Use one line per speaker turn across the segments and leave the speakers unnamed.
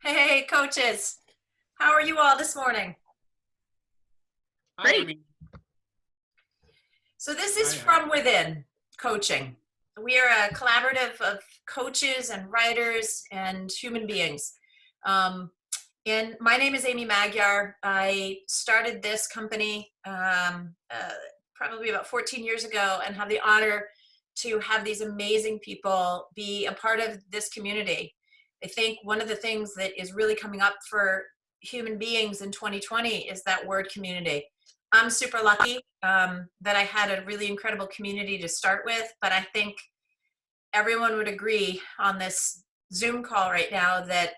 Hey, coaches. How are you all this morning?
Hi,
Great.
Amy.
So this is
Hi.
From Within Coaching. We are a collaborative of coaches and writers and human beings. Um, and my name is Amy Magyar. I started this company probably about 14 years ago and have the honor to have these amazing people be a part of this community. I think one of the things that is really coming up for human beings in 2020 is that word community. I'm super lucky that I had a really incredible community to start with, but I think everyone would agree on this Zoom call right now that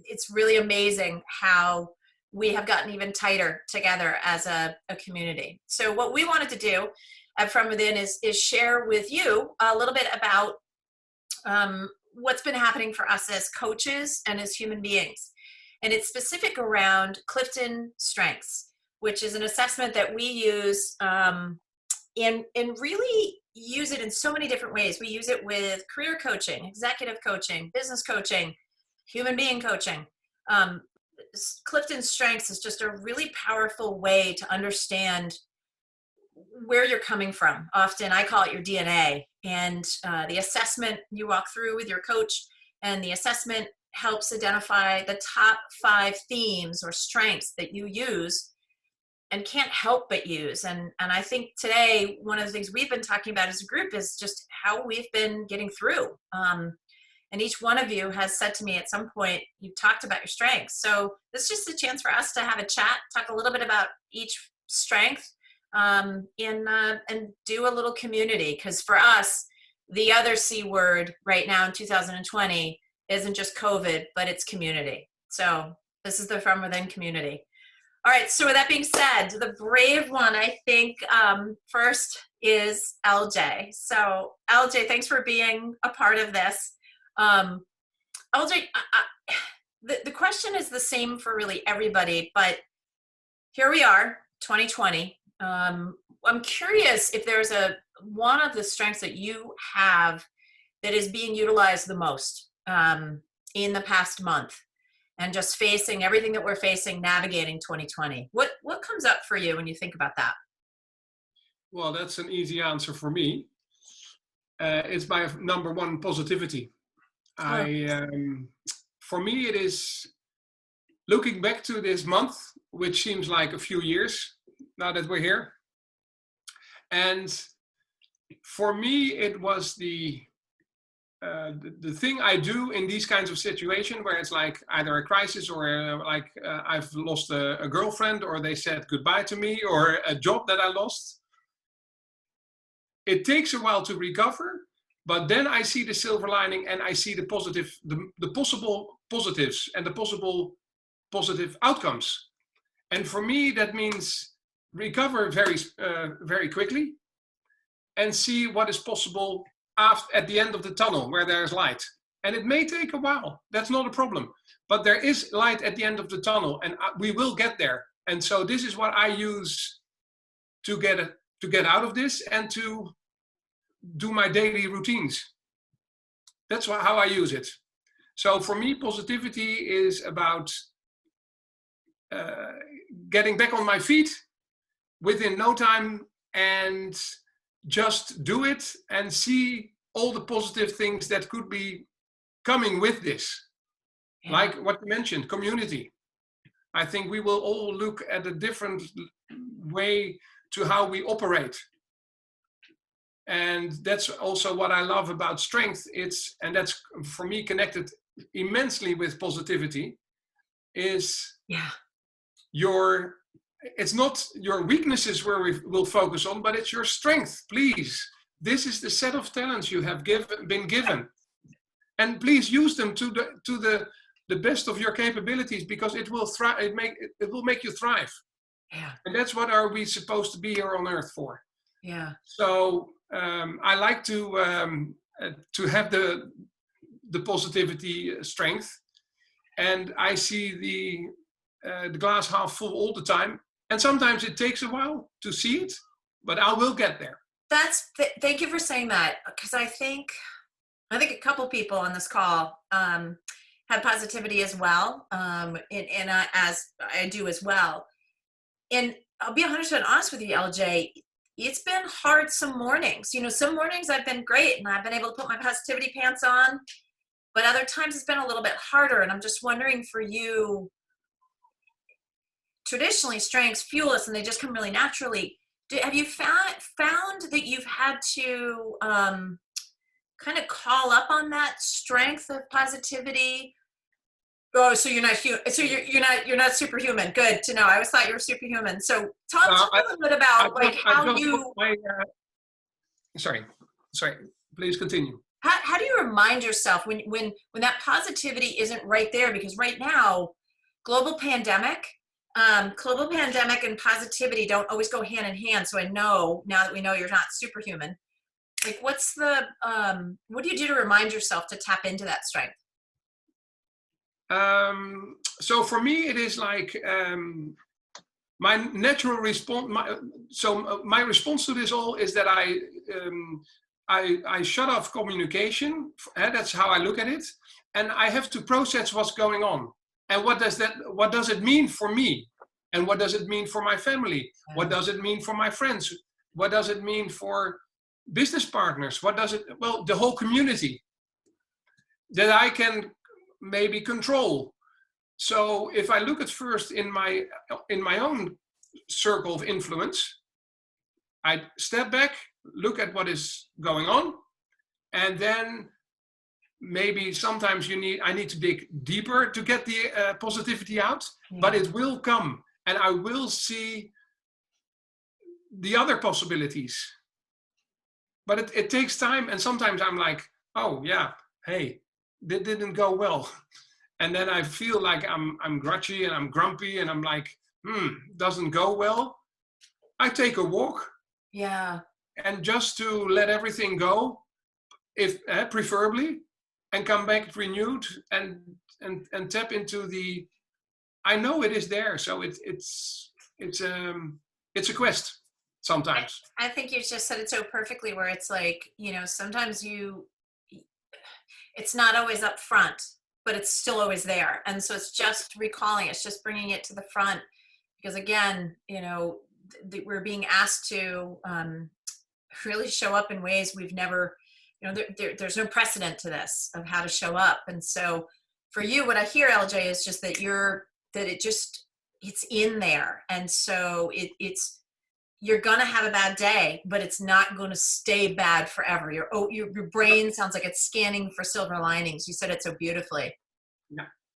it's really amazing how we have gotten even tighter together as a community. So what we wanted to do at From Within is share with you a little bit about what's been happening for us as coaches and as human beings. And it's specific around CliftonStrengths, which is an assessment that we use and really use it in so many different ways. We use it with career coaching, executive coaching, business coaching, human being coaching. CliftonStrengths is just a really powerful way to understand where you're coming from. Often I call it your DNA, and the assessment you walk through with your coach, and the assessment helps identify the top 5 themes or strengths that you use and can't help but use. And I think today, one of the things we've been talking about as a group is just how we've been getting through. And each one of you has said to me at some point, you've talked about your strengths. So this is just a chance for us to have a chat, talk a little bit about each strength, and do a little community. Because for us, the other C word right now in 2020 isn't just COVID, but it's community. So this is the From Within community. All right, so with that being said, the brave one, I think, first is LJ. So LJ, thanks for being a part of this. LJ, the question is the same for really everybody, but here we are, 2020. I'm curious if there's one of the strengths that you have that is being utilized the most in the past month, and just facing everything that we're facing, navigating 2020. What comes up for you when you think about that?
Well, that's an easy answer for me. It's my number one, positivity. For me, it is looking back to this month, which seems like a few years now that we're here. And for me, it was the thing I do in these kinds of situations where it's like either a crisis or I've lost a girlfriend, or they said goodbye to me, or a job that I lost. It takes a while to recover, but then I see the silver lining and I see the positive, the possible positives and the possible positive outcomes. And for me, that means recover very quickly and see what is possible at the end of the tunnel where there's light. And it may take a while. That's not a problem. But there is light at the end of the tunnel, and we will get there. And so this is what I use to get out of this and to do my daily routines. That's how I use it. So for me, positivity is about getting back on my feet within no time, and just do it and see all the positive things that could be coming with this. Yeah. Like what you mentioned, community. I think we will all look at a different way to how we operate. And that's also what I love about strength. And that's for me connected immensely with positivity, is it's not your weaknesses where we will focus on, but it's your strength. Please, this is the set of talents you have been given, and please use them to the best of your capabilities, because it will thrive. It will make you thrive. Yeah. And that's what are we supposed to be here on earth for? Yeah. So I like to have the positivity strength, and I see the glass half full all the time. And sometimes it takes a while to see it, but I will get there.
Thank you for saying that, because I think a couple people on this call have had positivity as well, and as I do as well. And I'll be 100% honest with you, LJ. It's been hard some mornings. You know, some mornings I've been great and I've been able to put my positivity pants on, but other times it's been a little bit harder. And I'm just wondering for you, traditionally strengths fuel us and they just come really naturally. Have you found that you've had to kind of call up on that strength of positivity? Oh, so you're not so you're not superhuman. Good to know. I always thought you were superhuman. So talk to me a little bit about like how you.
Sorry, please continue.
How do you remind yourself when that positivity isn't right there? Because right now, global pandemic and positivity don't always go hand in hand. So I know now that we know you're not superhuman, like what's the what do you do to remind yourself to tap into that strength?
So for me, it is like my natural response. My response to this all is that I shut off communication. That's how I look at it, and I have to process what's going on. And what does it mean for me? And what does it mean for my family? What does it mean for my friends? What does it mean for business partners? The whole community that I can maybe control. So if I look at first in my own circle of influence, I step back, look at what is going on, and then maybe sometimes I need to dig deeper to get the positivity out, but it will come and I will see the other possibilities. But it takes time, and sometimes I'm like, oh yeah, hey, that didn't go well. And then I feel like I'm grudgy and I'm grumpy and I'm like, doesn't go well. I take a walk.
Yeah.
And just to let everything go, if preferably, and come back renewed and tap into the. I know it is there, so it's a quest sometimes.
I think you just said it so perfectly, where it's like, you know, sometimes it's not always up front, but it's still always there, and so it's just recalling, it's just bringing it to the front, because again, you know, we're being asked to really show up in ways we've never, you know, there's no precedent to this of how to show up. And so for you, what I hear, LJ, is just that it's in there. And so you're gonna have a bad day, but it's not going to stay bad forever. Your brain sounds like it's scanning for silver linings. You said it so beautifully.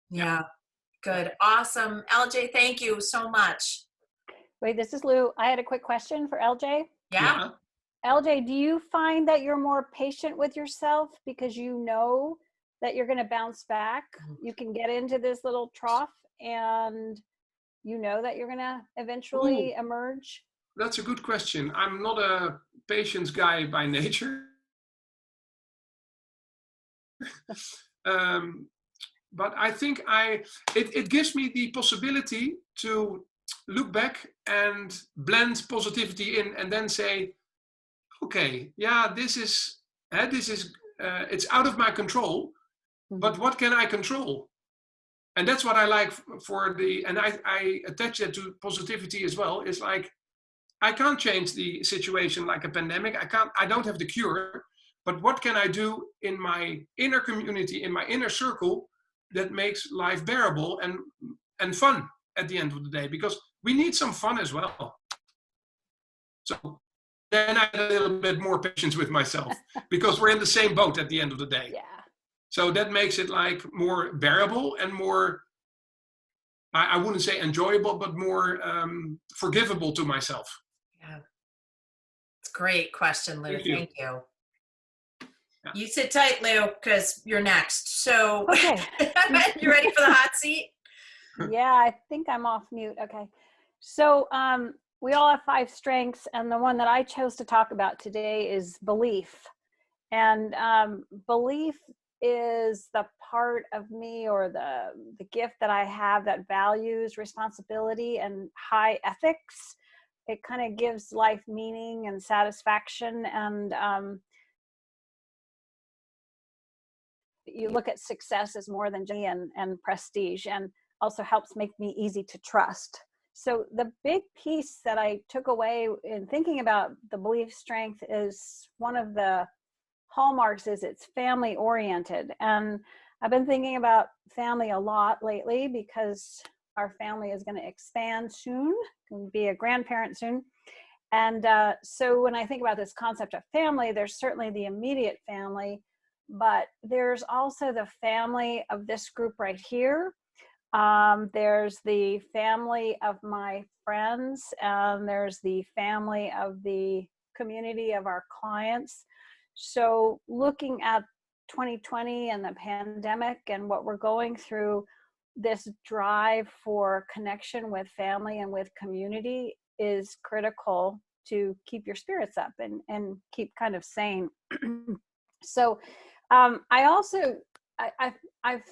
Yeah. Good. Awesome. LJ, thank you so much.
Wait, this is Lou. I had a quick question for LJ.
Yeah.
LJ, do you find that you're more patient with yourself because you know that you're going to bounce back? You can get into this little trough and you know that you're going to eventually emerge?
That's a good question. I'm not a patience guy by nature. But I think it gives me the possibility to look back and blend positivity in and then say, okay, yeah, this is it's out of my control, but what can I control? And that's what I like and I attach that to positivity as well. It's like, I can't change the situation like a pandemic. I don't have the cure, but what can I do in my inner community, in my inner circle, that makes life bearable and fun at the end of the day? Because we need some fun as well. So then I had a little bit more patience with myself because we're in the same boat at the end of the day.
Yeah.
So that makes it like more bearable and more, I wouldn't say enjoyable, but more forgivable to myself.
Yeah. It's a great question, Lou. Thank you.
Yeah.
You sit tight, Lou, because you're next. So
okay.
You ready for the hot seat?
Yeah, I think I'm off mute. Okay. So we all have 5 strengths, and the one that I chose to talk about today is belief. And belief is the part of me, or the gift that I have, that values responsibility and high ethics. It kind of gives life meaning and satisfaction. And you look at success as more than journey and prestige, and also helps make me easy to trust. So the big piece that I took away in thinking about the belief strength is one of the hallmarks is it's family oriented. And I've been thinking about family a lot lately because our family is going to expand soon, going to be a grandparent soon. And so when I think about this concept of family, there's certainly the immediate family, but there's also the family of this group right here. There's the family of my friends, and there's the family of the community of our clients. So looking at 2020 and the pandemic and what we're going through, this drive for connection with family and with community is critical to keep your spirits up and keep kind of sane. So I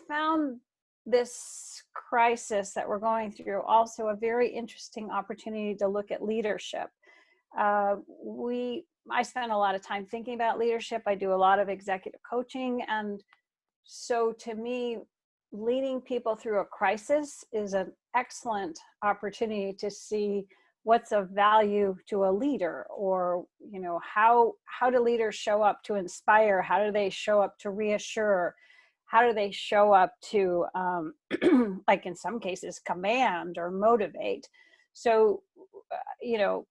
found this crisis that we're going through also a very interesting opportunity to look at leadership. I spend a lot of time thinking about leadership. I do a lot of executive coaching. And so to me, leading people through a crisis is an excellent opportunity to see what's of value to a leader, or, you know, how do leaders show up to inspire? How do they show up to reassure? How do they show up to, like in some cases, command or motivate? So, you know,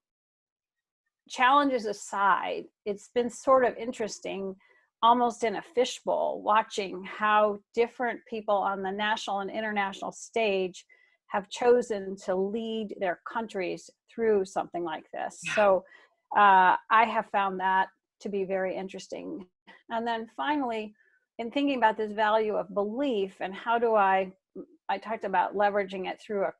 challenges aside, it's been sort of interesting, almost in a fishbowl, watching how different people on the national and international stage have chosen to lead their countries through something like this. So I have found that to be very interesting. And then finally, in thinking about this value of belief and how do I talked about leveraging it through a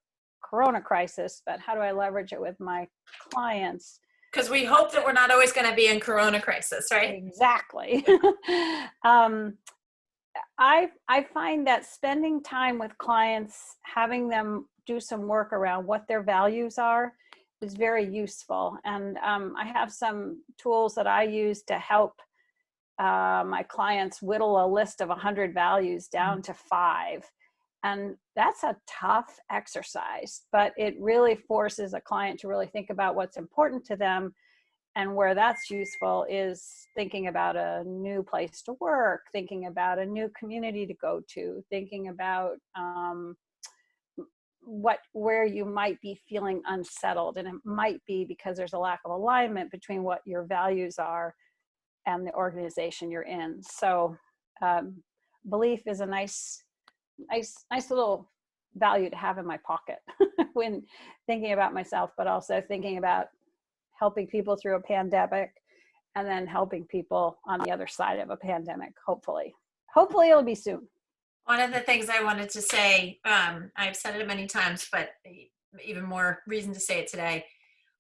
Corona crisis, but how do I leverage it with my clients?
Because we hope that we're not always going to be in Corona crisis, right?
Exactly. I find that spending time with clients, having them do some work around what their values are, is very useful. And I have some tools that I use to help my clients whittle a list of 100 values down to 5. And that's a tough exercise, but it really forces a client to really think about what's important to them. And where that's useful is thinking about a new place to work, thinking about a new community to go to, thinking about where you might be feeling unsettled. And it might be because there's a lack of alignment between what your values are and the organization you're in. So belief is a nice little value to have in my pocket when thinking about myself, but also thinking about helping people through a pandemic and then helping people on the other side of a pandemic. Hopefully it'll be soon.
One of the things I wanted to say, I've said it many times, but even more reason to say it today.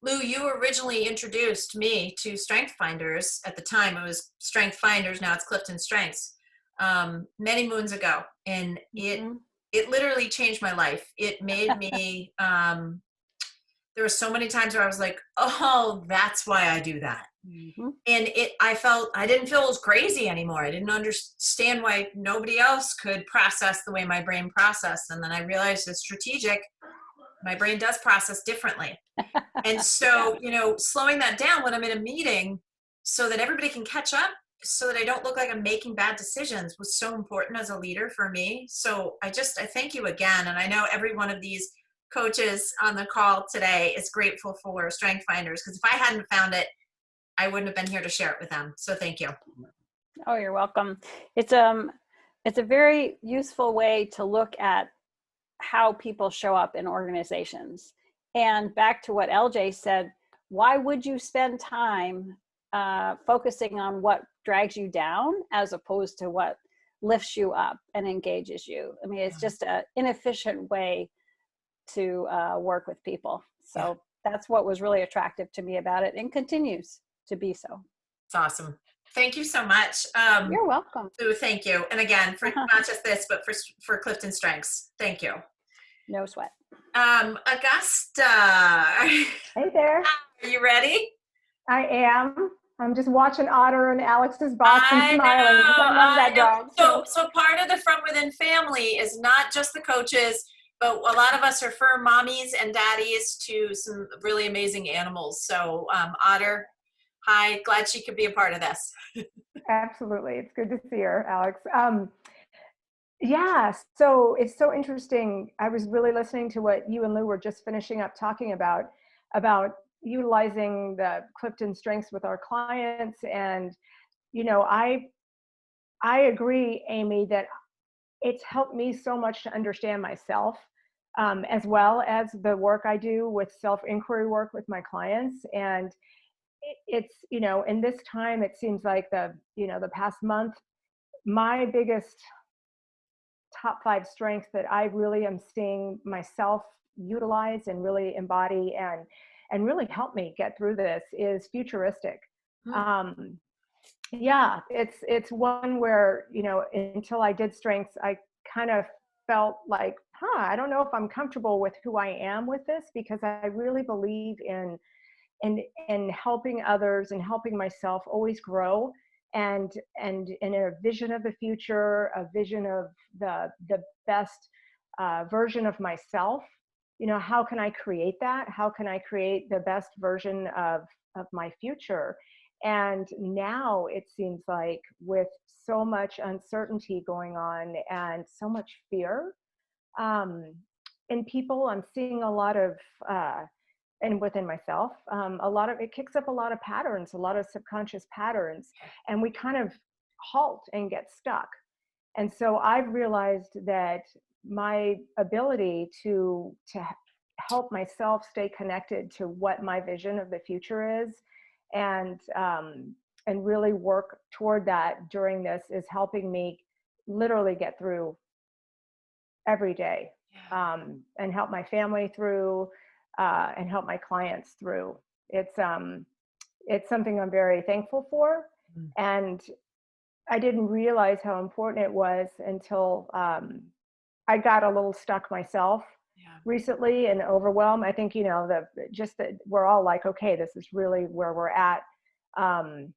Lou, you originally introduced me to Strength Finders. At the time it was Strength Finders, now it's CliftonStrengths, many moons ago. And it literally changed my life. It made me, there were so many times where I was like, oh, that's why I do that. And I didn't feel as crazy anymore. I didn't understand why nobody else could process the way my brain processed. And then I realized it's strategic. My brain does process differently. And so, you know, slowing that down when I'm in a meeting so that everybody can catch up, so that I don't look like I'm making bad decisions, was so important as a leader for me. So I thank you again. And I know every one of these coaches on the call today is grateful for Strength Finders, because if I hadn't found it, I wouldn't have been here to share it with them. So thank you.
Oh, you're welcome. It's a very useful way to look at how people show up in organizations. And back to what LJ said, why would you spend time focusing on what drags you down as opposed to what lifts you up and engages you? I mean, it's just an inefficient way to work with people. So that's what was really attractive to me about it, and continues to be so.
It's awesome. Thank you so much.
You're welcome.
Lou, thank you. And again, for not just this, but for CliftonStrengths. Thank you.
No sweat.
Augusta.
Hey there.
Are you ready?
I am. I'm just watching Otter and Alex's box and
I
smiling because I love that
know.
dog.
So part of the From Within family is not just the coaches, but a lot of us are fur mommies and daddies to some really amazing animals. So Otter, hi, glad she could be a part of this.
Absolutely. It's good to see her, Alex. Yeah, so it's so interesting. I was really listening to what you and Lou were just finishing up talking about utilizing the CliftonStrengths with our clients. And, you know, I agree, Amy, that it's helped me so much to understand myself, as well as the work I do with self-inquiry work with my clients. And it's, you know, in this time, it seems like the past month, my biggest top 5 strengths that I really am seeing myself utilize and really embody and really help me get through this is futuristic. Um, yeah, it's one where, you know, until I did strengths, I kind of felt like, I don't know if I'm comfortable with who I am with this, because I really believe in helping others and helping myself always grow, and in a vision of the future, a vision of the best version of myself. You know, how can I create that? How can I create the best version of my future? And now it seems like, with so much uncertainty going on and so much fear in people, I'm seeing a lot of and within myself, a lot of it kicks up a lot of patterns, a lot of subconscious patterns, and we kind of halt and get stuck. And so I've realized that my ability to help myself stay connected to what my vision of the future is, and really work toward that during this, is helping me literally get through every day, and help my family through, and help my clients through. It's something I'm very thankful for, and I didn't realize how important it was until I got a little stuck myself recently and overwhelmed. I think, you know, that we're all like, okay, this is really where we're at. And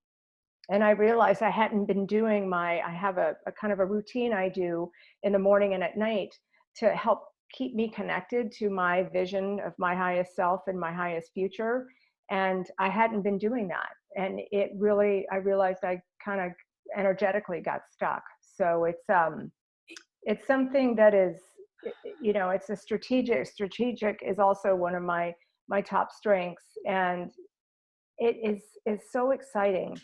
I realized I hadn't been doing I have a kind of a routine I do in the morning and at night to help keep me connected to my vision of my highest self and my highest future. And I hadn't been doing that. And I realized I kind of energetically got stuck. So it's something that is, you know, it's a strategic is also one of my top strengths. And it is so exciting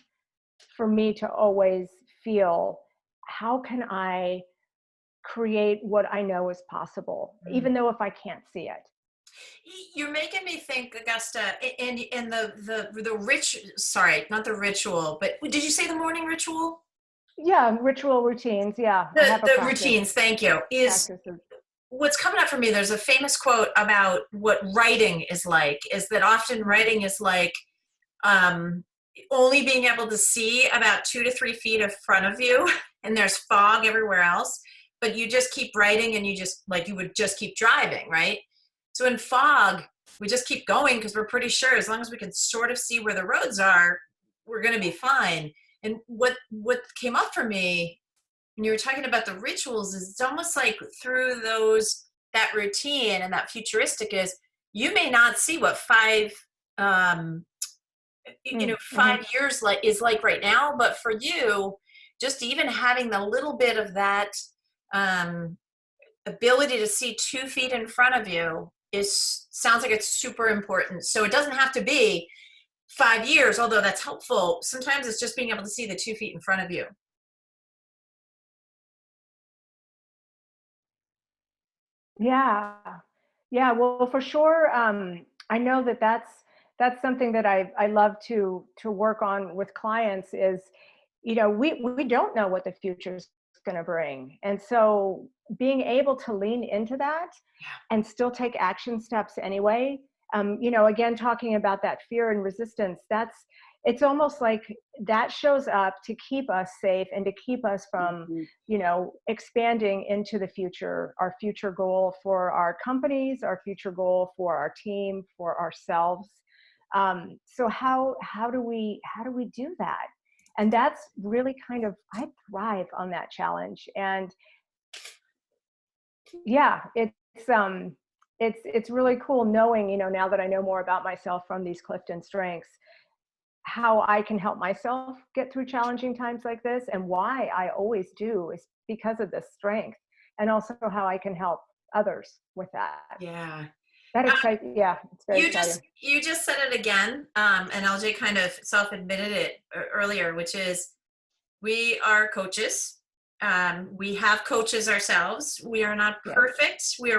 for me to always feel, how can I create what I know is possible, even though if I can't see it.
You're making me think, Augusta, in the rich, sorry, not the ritual, but did you say the morning ritual?
Yeah, ritual routines. Yeah, I have a
The
practice.
routines, thank you. What's coming up for me, there's a famous quote about what writing is like, is that often writing is like only being able to see about 2 to 3 feet in front of you, and there's fog everywhere else, but you just keep writing, and you would just keep driving, right? So in fog, we just keep going because we're pretty sure as long as we can sort of see where the roads are, we're going to be fine. And what came up for me when you were talking about the rituals is, it's almost like through that routine and that futuristic is, you may not see what 5 years is like right now, but for you, just even having the little bit of that ability to see 2 feet in front of you sounds like it's super important. So it doesn't have to be 5 years, although that's helpful. Sometimes it's just being able to see the 2 feet in front of you.
Yeah. Well, for sure. I know that's something that I love to work on with clients is, you know, we don't know what the future is going to bring. And so being able to lean into that and still take action steps anyway, you know, again, talking about that fear and resistance, it's almost like that shows up to keep us safe and to keep us from, you know, expanding into the future, our future goal for our companies, our future goal for our team, for ourselves. So how do we do that? And that's really kind of, I thrive on that challenge. And yeah, it's really cool knowing, you know, now that I know more about myself from these Clifton Strengths, how I can help myself get through challenging times like this, and why I always do is because of this strength, and also how I can help others with that.
Yeah.
That excites, yeah, it's very
You
exciting.
just said it again, and LJ kind of self-admitted it earlier, which is we are coaches. We have coaches ourselves. We are not perfect. Yeah. We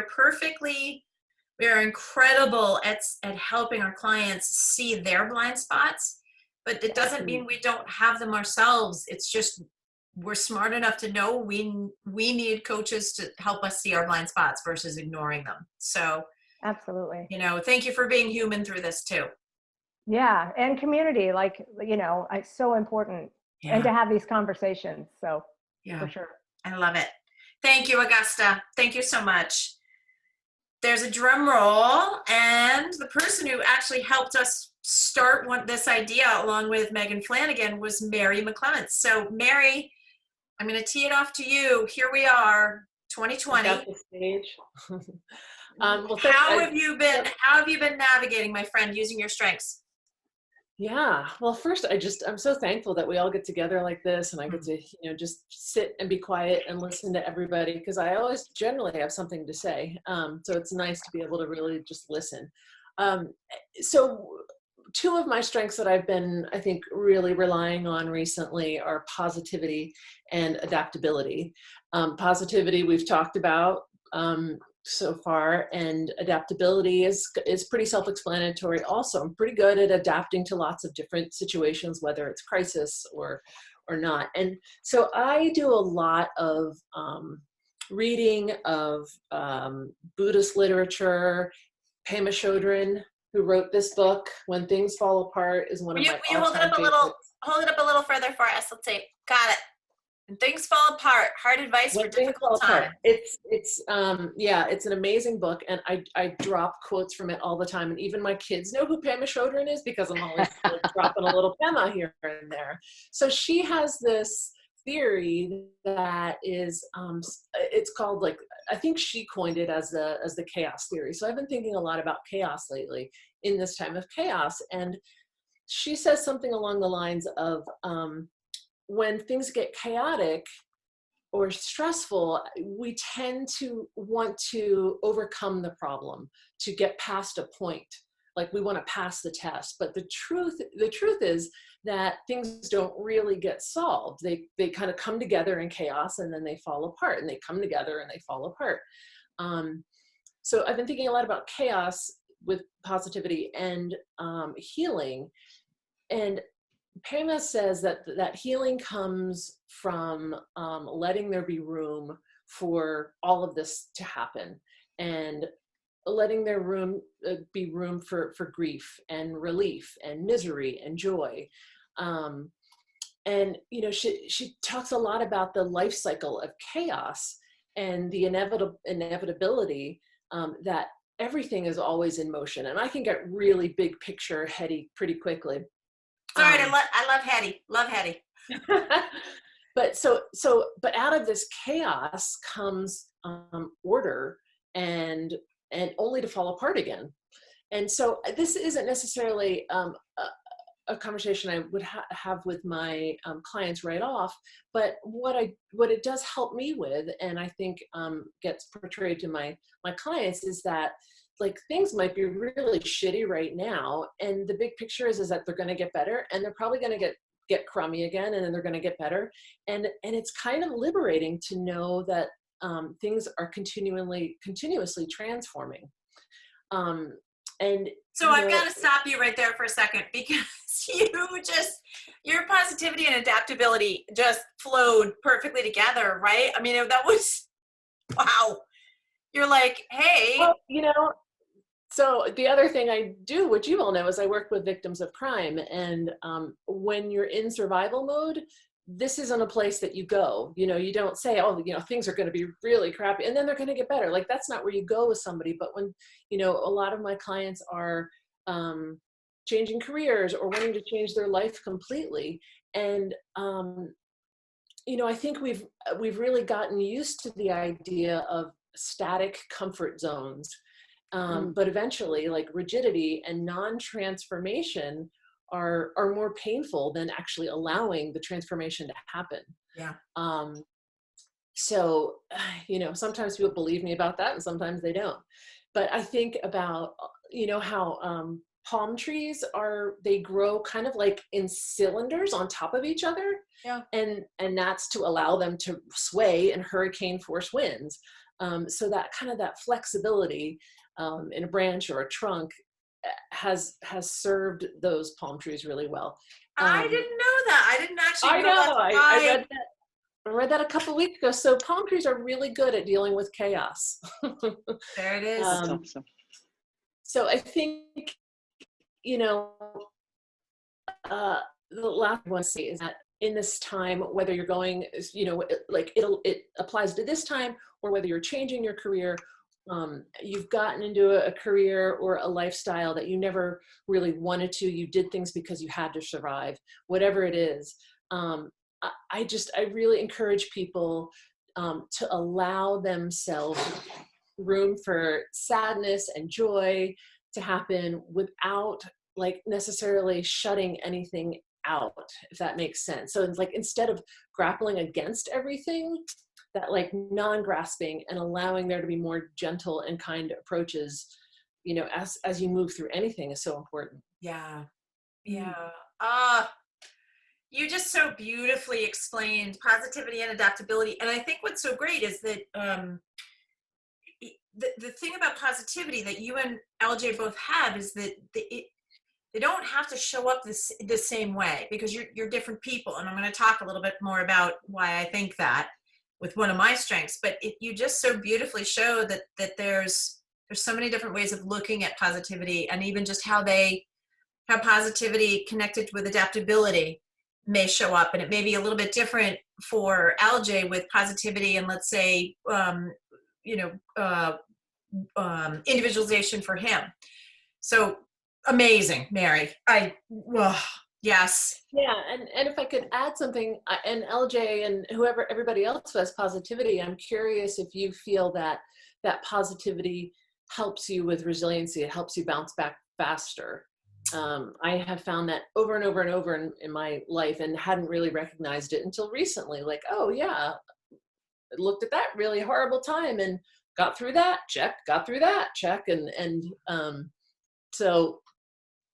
are incredible at helping our clients see their blind spots, but it doesn't mean we don't have them ourselves. It's just we're smart enough to know we need coaches to help us see our blind spots versus ignoring them. So
absolutely,
you know, thank you for being human through this too.
Yeah, and community, like, you know, it's so important, and to have these conversations. So for sure.
I love it. Thank you, Augusta. Thank you so much. There's a drum roll, and the person who actually helped us start this idea along with Megan Flanagan was Mary McClements. So Mary, I'm going to tee it off to you. Here we are, 2020.
Got the stage.
Well, how have you been navigating, my friend, using your strengths?
Yeah, well, first, I'm so thankful that we all get together like this, and I get to, you know, just sit and be quiet and listen to everybody, because I always generally have something to say. So it's nice to be able to really just listen. So two of my strengths that I've been, I think, really relying on recently are positivity and adaptability. Positivity we've talked about so far, and adaptability is pretty self-explanatory also. I'm pretty good at adapting to lots of different situations, whether it's crisis or not. And so I do a lot of reading of Buddhist literature. Pema Chodron, who wrote this book, When Things Fall Apart, is one of my all-time favorites.
Hold it up a little further for us. Let's see. Got it. When things fall apart, hard advice for difficult times.
It's an amazing book, and I drop quotes from it all the time, and even my kids know who Pema Chodron is because I'm always dropping a little Pema here and there. So she has this theory that is it's called, like, I think she coined it as the chaos theory. So I've been thinking a lot about chaos lately in this time of chaos, and she says something along the lines of when things get chaotic or stressful, we tend to want to overcome the problem, to get past a point. Like, we want to pass the test. But the truth is that things don't really get solved. They kind of come together in chaos, and then they fall apart, and they come together and they fall apart. So I've been thinking a lot about chaos with positivity and healing. And Pema says that healing comes from letting there be room for all of this to happen, and letting there be room for grief and relief and misery and joy. And you know, she talks a lot about the life cycle of chaos and the inevitability that everything is always in motion. And I can get really big picture heady pretty quickly.
Sorry, I love heady. Love heady.
But out of this chaos comes order, and only to fall apart again. And so this isn't necessarily a conversation I would have with my clients right off, but what it does help me with, and I think gets portrayed to my clients, is that, like, things might be really shitty right now, and the big picture is that they're going to get better, and they're probably going to get crummy again, and then they're going to get better. And it's kind of liberating to know that things are continuously transforming. And
so I've got to stop you right there for a second, because your positivity and adaptability just flowed perfectly together, right? I mean, that was, wow. You're like, hey.
Well, you know, so the other thing I do, which you all know, is I work with victims of crime. And when you're in survival mode, this isn't a place that you go. You know, you don't say, oh, you know, things are going to be really crappy and then they're going to get better. Like, that's not where you go with somebody. But when, you know, a lot of my clients are changing careers or wanting to change their life completely. And I think we've really gotten used to the idea of static comfort zones. But eventually, like, rigidity and non-transformation are more painful than actually allowing the transformation to happen.
Yeah.
So, sometimes people believe me about that and sometimes they don't. But I think about, how palm trees they grow kind of like in cylinders on top of each other.
Yeah.
And that's to allow them to sway in hurricane force winds. So that kind of that flexibility in a branch or a trunk has served those palm trees really well.
I didn't know that. I didn't actually
I know.
that's why.
I read that a couple of weeks ago. So palm trees are really good at dealing with chaos.
There it is.
That's awesome.
So I think, the last one is that in this time, whether you're going, it applies to this time, or whether you're changing your career, you've gotten into a career or a lifestyle that you never really wanted to. You did things because you had to survive, whatever it is. I really encourage people to allow themselves room for sadness and joy to happen without necessarily shutting anything out, if that makes sense. So it's instead of grappling against everything, that non-grasping and allowing there to be more gentle and kind approaches, as you move through anything is so important.
Yeah. Yeah. You just so beautifully explained positivity and adaptability. And I think what's so great is that the thing about positivity that you and LJ both have is that they don't have to show up the same way, because you're different people. And I'm going to talk a little bit more about why I think that with one of my strengths. But you just so beautifully show that there's so many different ways of looking at positivity, and even just how positivity connected with adaptability may show up. And it may be a little bit different for LJ with positivity and, let's say, individualization for him. So amazing, Mary. Yes.
Yeah, and if I could add something, and LJ and everybody else who has positivity, I'm curious if you feel that positivity helps you with resiliency. It helps you bounce back faster. I have found that over and over and over in my life, and hadn't really recognized it until recently. Oh yeah, I looked at that really horrible time and got through that, check, got through that, check. And so.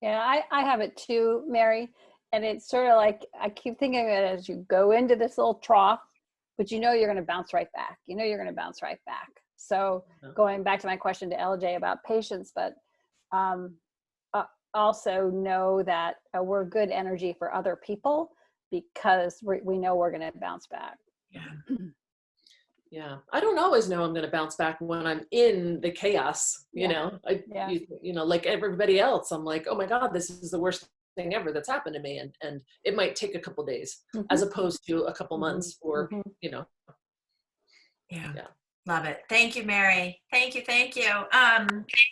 Yeah, I have it too, Mary. And it's sort of like, I keep thinking of it as you go into this little trough, but you're going to bounce right back. You're going to bounce right back. So going back to my question to LJ about patience, but also know that we're good energy for other people, because we know we're going to bounce back.
Yeah.
Yeah, I don't always know I'm going to bounce back when I'm in the chaos, like everybody else. I'm like, oh my God, this is the worst thing ever that's happened to me. And it might take a couple days as opposed to a couple months or,
Yeah. Love it. Thank you, Mary. Thank you.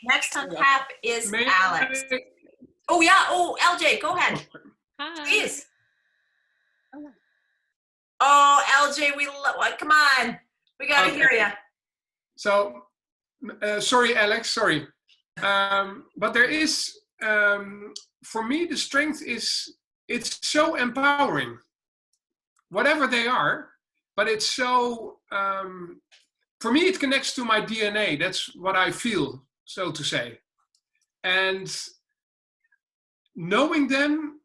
Next on tap is Alex. Oh yeah. Oh, LJ, go ahead.
Hi.
Please. Oh, LJ, come on. We got to hear you.
So, sorry, Alex, sorry. But there is, for me, the strength it's so empowering, whatever they are, but it's so, for me, it connects to my DNA. That's what I feel, so to say. And knowing them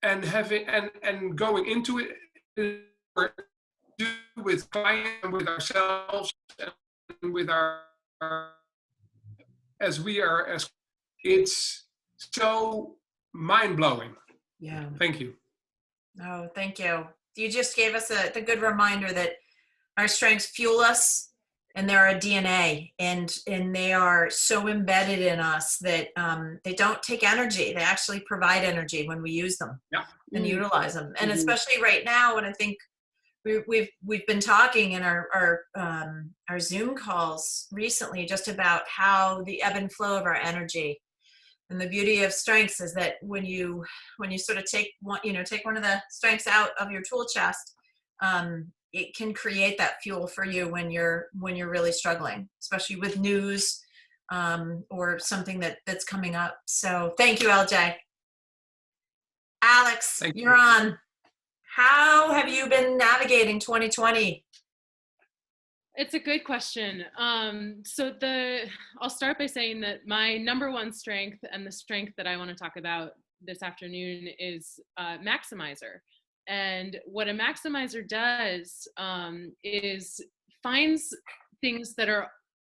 and having, and going into it, with clients and with ourselves and with it's so mind-blowing.
Yeah.
Thank you.
Oh, thank you. You just gave us the good reminder that our strengths fuel us, and they're a DNA, and they are so embedded in us that they don't take energy. They actually provide energy when we use them and utilize them. And especially right now, when I think we've been talking in our Zoom calls recently just about how the ebb and flow of our energy, And the beauty of strengths is that when you sort of take one of the strengths out of your tool chest, it can create that fuel for you when you're really struggling, especially with news or something that's coming up. So thank you, LJ. Alex, you're on. How have you been navigating 2020?
It's a good question. I'll start by saying that my number one strength, and the strength that I want to talk about this afternoon, is maximizer. And what a maximizer does is finds things that are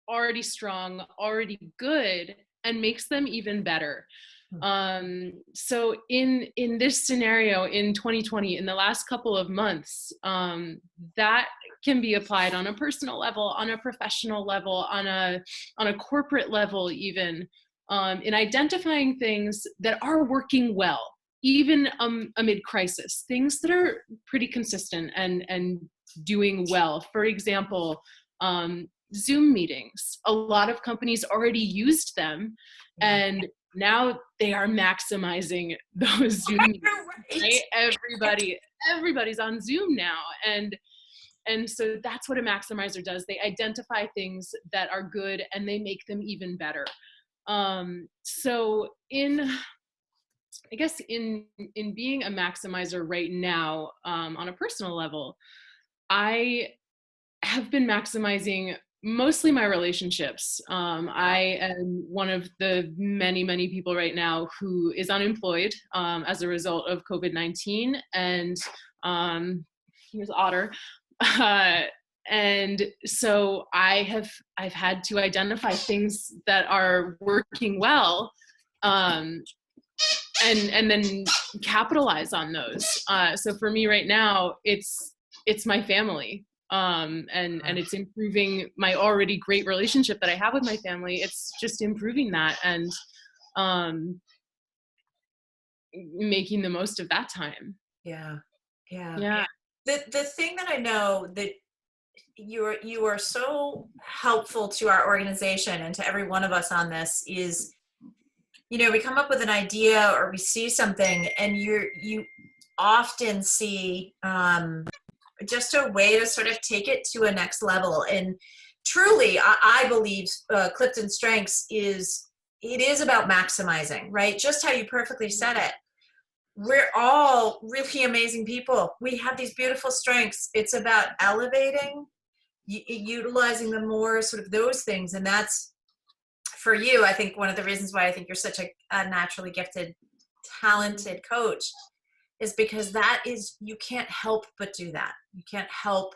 already strong, already good, and makes them even better. So in this scenario in 2020, in the last couple of months, that can be applied on a personal level, on a professional level, on a corporate level, even in identifying things that are working well, even amid crisis, things that are pretty consistent and doing well. For example, Zoom meetings. A lot of companies already used them, and now they are maximizing those Zoom meetings, right? Everybody's on Zoom now. And so that's what a maximizer does. They identify things that are good and they make them even better. So I guess in being a maximizer right now, on a personal level, I have been maximizing mostly my relationships. I am one of the many, many people right now who is unemployed as a result of COVID-19. And here's Otter. And so I've had to identify things that are working well, and then capitalize on those. So for me right now, it's my family. And it's improving my already great relationship that I have with my family. It's just improving that and making the most of that time.
Yeah.
The
thing that I know that you are so helpful to our organization and to every one of us on this is, we come up with an idea or we see something, and you often see just a way to sort of take it to a next level. And truly, I believe CliftonStrengths is about maximizing, right? Just how you perfectly said it. We're all really amazing people. We have these beautiful strengths. It's about elevating, utilizing the more sort of those things. And that's, for you, I think one of the reasons why I think you're such a naturally gifted, talented coach is because you can't help but do that. You can't help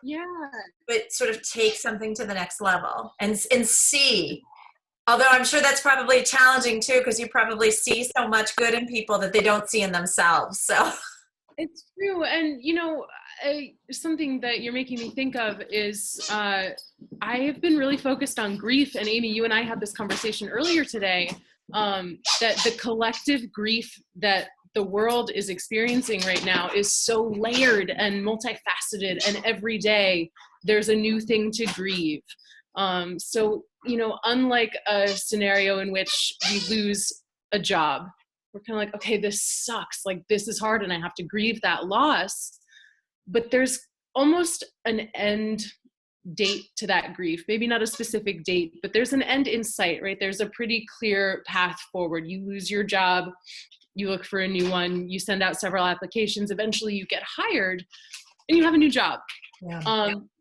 but sort of take something to the next level and see. Although I'm sure that's probably challenging too, because you probably see so much good in people that they don't see in themselves. So
it's true. And, something that you're making me think of is I have been really focused on grief. And Amy, you and I had this conversation earlier today, that the collective grief that the world is experiencing right now is so layered and multifaceted, and every day there's a new thing to grieve. So, unlike a scenario in which we lose a job, we're kind of like, okay, this sucks. Like, this is hard and I have to grieve that loss. But there's almost an end date to that grief. Maybe not a specific date, but there's an end in sight, right? There's a pretty clear path forward. You lose your job, you look for a new one, you send out several applications, eventually you get hired and you have a new job.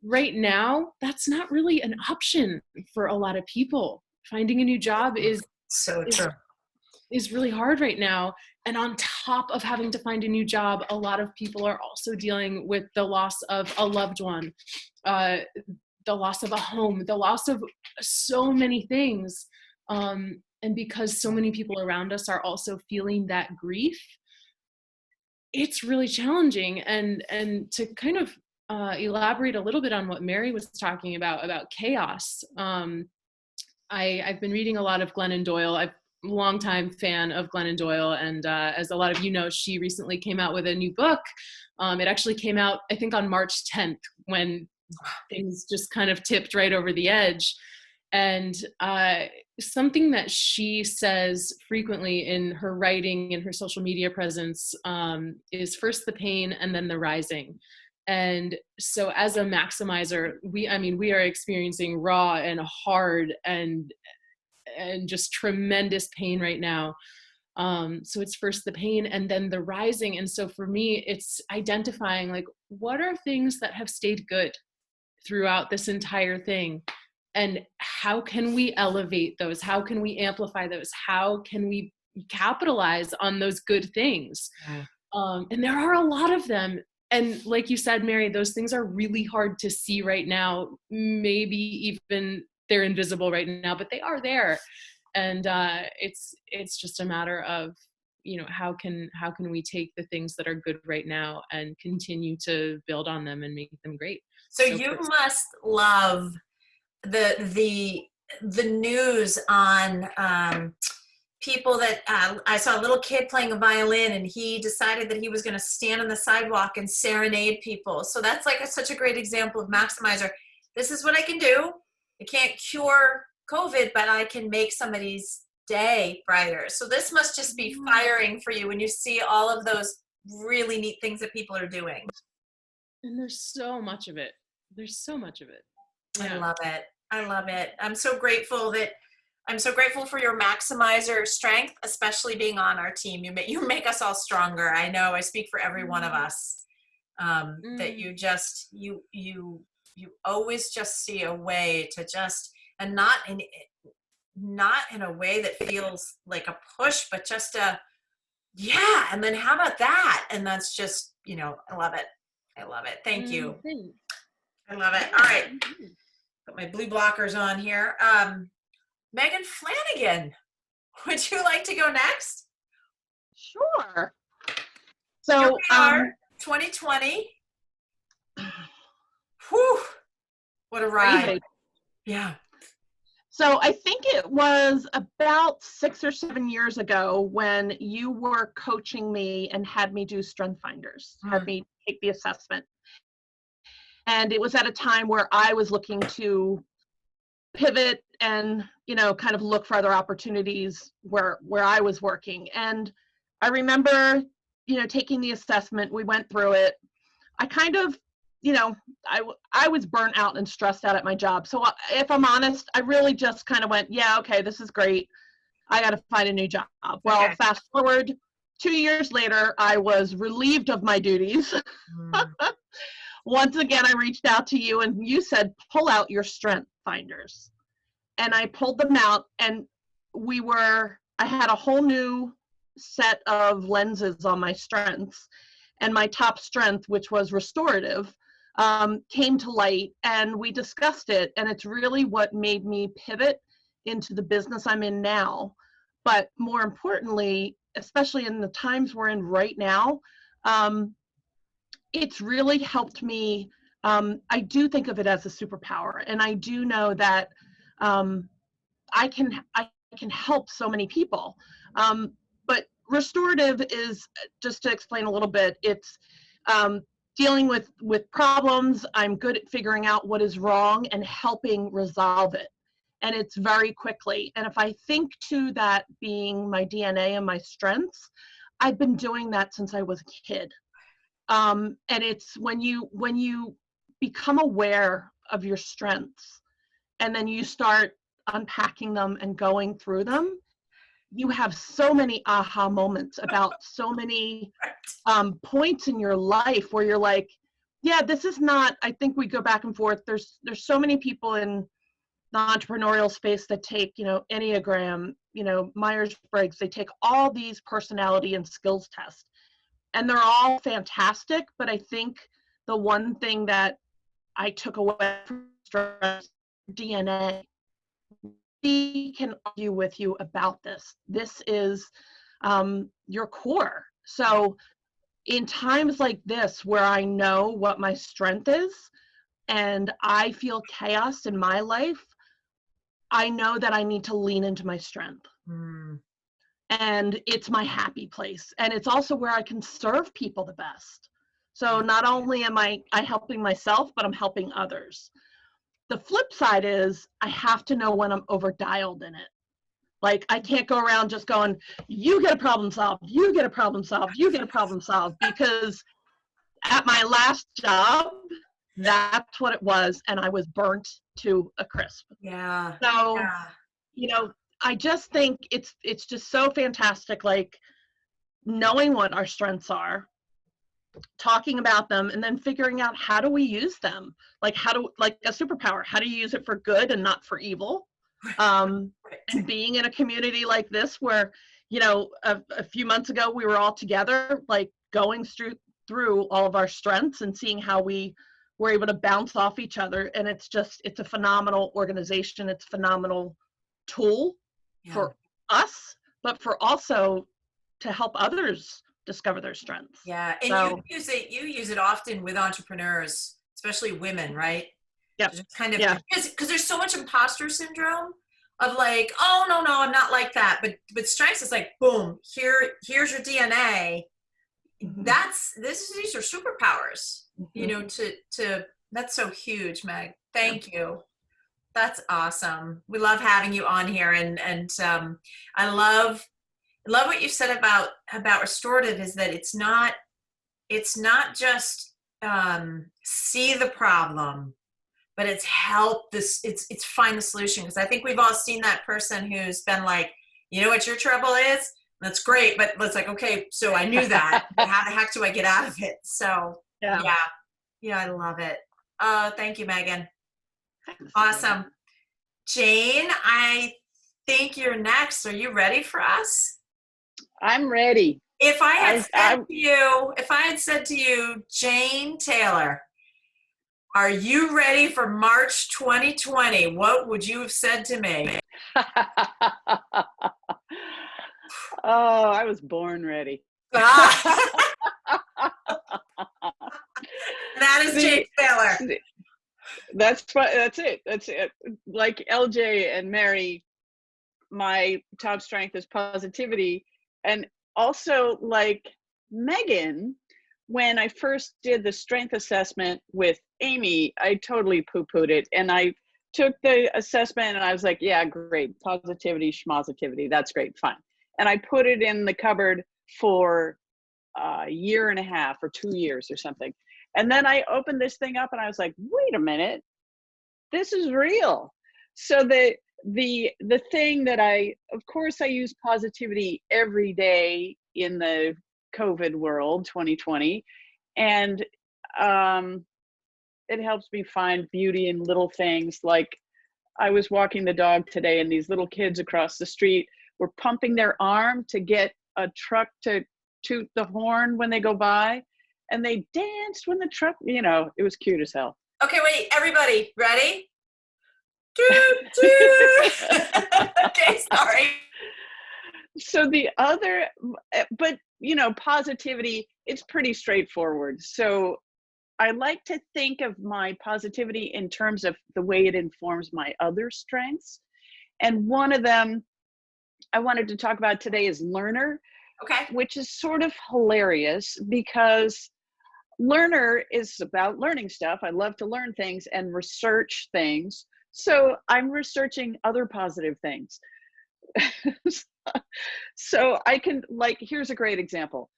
Right now, that's not really an option for a lot of people. Finding a new job is really hard right now. And on top of having to find a new job, a lot of people are also dealing with the loss of a loved one, the loss of a home, the loss of so many things. And because so many people around us are also feeling that grief, it's really challenging. And to kind of elaborate a little bit on what Mary was talking about chaos. I've been reading a lot of Glennon Doyle. I'm a longtime fan of Glennon Doyle. And as a lot of you know, she recently came out with a new book. It actually came out, I think, on March 10th, when things just kind of tipped right over the edge. And something that she says frequently in her writing and her social media presence is first the pain and then the rising. And so as a maximizer, we are experiencing raw and hard and just tremendous pain right now. So it's first the pain and then the rising. And so for me, it's identifying like, what are things that have stayed good throughout this entire thing? And how can we elevate those? How can we amplify those? How can we capitalize on those good things? And there are a lot of them. And like you said, Mary, those things are really hard to see right now. Maybe even they're invisible right now, but they are there. And it's just a matter of, how can we take the things that are good right now and continue to build on them and make them great.
So you must love the news on people that I saw a little kid playing a violin, and he decided that he was going to stand on the sidewalk and serenade people. So that's like such a great example of maximizer. This is what I can do. I can't cure COVID, but I can make somebody's day brighter. So this must just be firing for you when you see all of those really neat things that people are doing.
And there's so much of it.
Yeah. I love it. I love it. I'm so grateful for your maximizer strength, especially being on our team. You make us all stronger. I know I speak for every one of us, that you always just see a way to just, and not in a way that feels like a push, but just yeah. And then how about that? And that's just, I love it. I love it. Thank you. I love it. All right. Put my blue blockers on here. Megan Flanagan, would you like to go next?
Sure.
Here
So
we are, 2020. Whew. What a ride.
Crazy.
Yeah.
So I think it was about 6 or 7 years ago when you were coaching me and had me do Strength Finders, had me take the assessment. And it was at a time where I was looking to pivot and, kind of look for other opportunities where I was working. And I remember, taking the assessment, we went through it. I kind of, I was burnt out and stressed out at my job. So if I'm honest, I really just kind of went, yeah, okay, this is great. I got to find a new job. Well, fast forward 2 years later, I was relieved of my duties. Once again, I reached out to you and you said, pull out your Strength Finders. And I pulled them out, and I had a whole new set of lenses on my strengths, and my top strength, which was restorative, came to light, and we discussed it. And it's really what made me pivot into the business I'm in now. But more importantly, especially in the times we're in right now, it's really helped me. I do think of it as a superpower, and I do know that I can help so many people. But restorative is, just to explain a little bit, it's dealing with problems. I'm good at figuring out what is wrong and helping resolve it. And it's very quickly. And if I think to that being my DNA and my strengths, I've been doing that since I was a kid. And it's when you become aware of your strengths and then you start unpacking them and going through them, you have so many aha moments about so many points in your life where you're like, yeah, this is not, I think we go back and forth. There's so many people in the entrepreneurial space that take, Enneagram, Myers-Briggs, they take all these personality and skills tests. And they're all fantastic, but I think the one thing that I took away from stress, DNA, we can argue with you about this. This is your core. So in times like this, where I know what my strength is and I feel chaos in my life, I know that I need to lean into my strength. And it's my happy place. And it's also where I can serve people the best. So not only am I helping myself, but I'm helping others. the flip side is I have to know when I'm over dialed in it. Like, I can't go around just going, you get a problem solved, you get a problem solved, you get a problem solved, because at my last job, that's what it was, and I was burnt to a crisp.
Yeah.
So,
Yeah.
you know, I just think it's just so fantastic, like knowing what our strengths are, talking about them, and then figuring out how do we use them, like like a superpower, how do you use it for good and not for evil? And being in a community like this where, you know, a few months ago we were all together, like going through all of our strengths and seeing how we were able to bounce off each other. And it's a phenomenal organization. It's a phenomenal tool for us, but for also to help others discover their strengths.
Yeah. And
so,
you use it often with entrepreneurs, especially women, right?
Yeah.
Just kind of,
Yeah.
because there's so much imposter syndrome of like, oh no, I'm not like that. But strengths is like, boom, here's your DNA. These are superpowers, you know, to that's so huge, Meg. Thank you. That's awesome. We love having you on here, and I love what you said about restorative, is that it's not just see the problem, but it's help it's find the solution. Because I think we've all seen that person who's been like, you know what your trouble is? That's great, but it's like, okay, so I knew that. How the heck do I get out of it? So yeah, I love it. Thank you, Megan. Awesome. Jane, I think you're next. Are you ready for us?
I'm ready.
If I had said to you, Jane Taylor, are you ready for March 2020? What would you have said to me?
Oh, I was born ready.
That is Jane Taylor.
That's it. Like LJ and Mary, my top strength is positivity. And also, like Megan, when I first did the strength assessment with Amy, I totally poo-pooed it. And I took the assessment and I was like, yeah, great. Positivity, schmositivity. That's great. Fine. And I put it in the cupboard for a year and a half or 2 years or something. And then I opened this thing up and I was like, wait a minute, this is real. So the thing that of course I use positivity every day in the COVID world, 2020. And it helps me find beauty in little things. Like, I was walking the dog today and these little kids across the street were pumping their arm to get a truck to toot the horn when they go by. And they danced when the truck, it was cute as hell.
Okay, wait, everybody, ready? Toot, toot. Okay, sorry.
So but positivity, it's pretty straightforward. So I like to think of my positivity in terms of the way it informs my other strengths. And one of them I wanted to talk about today is learner.
Okay.
Which is sort of hilarious because learner is about learning stuff. I love to learn things and research things. So I'm researching other positive things. So I can, like, here's a great example.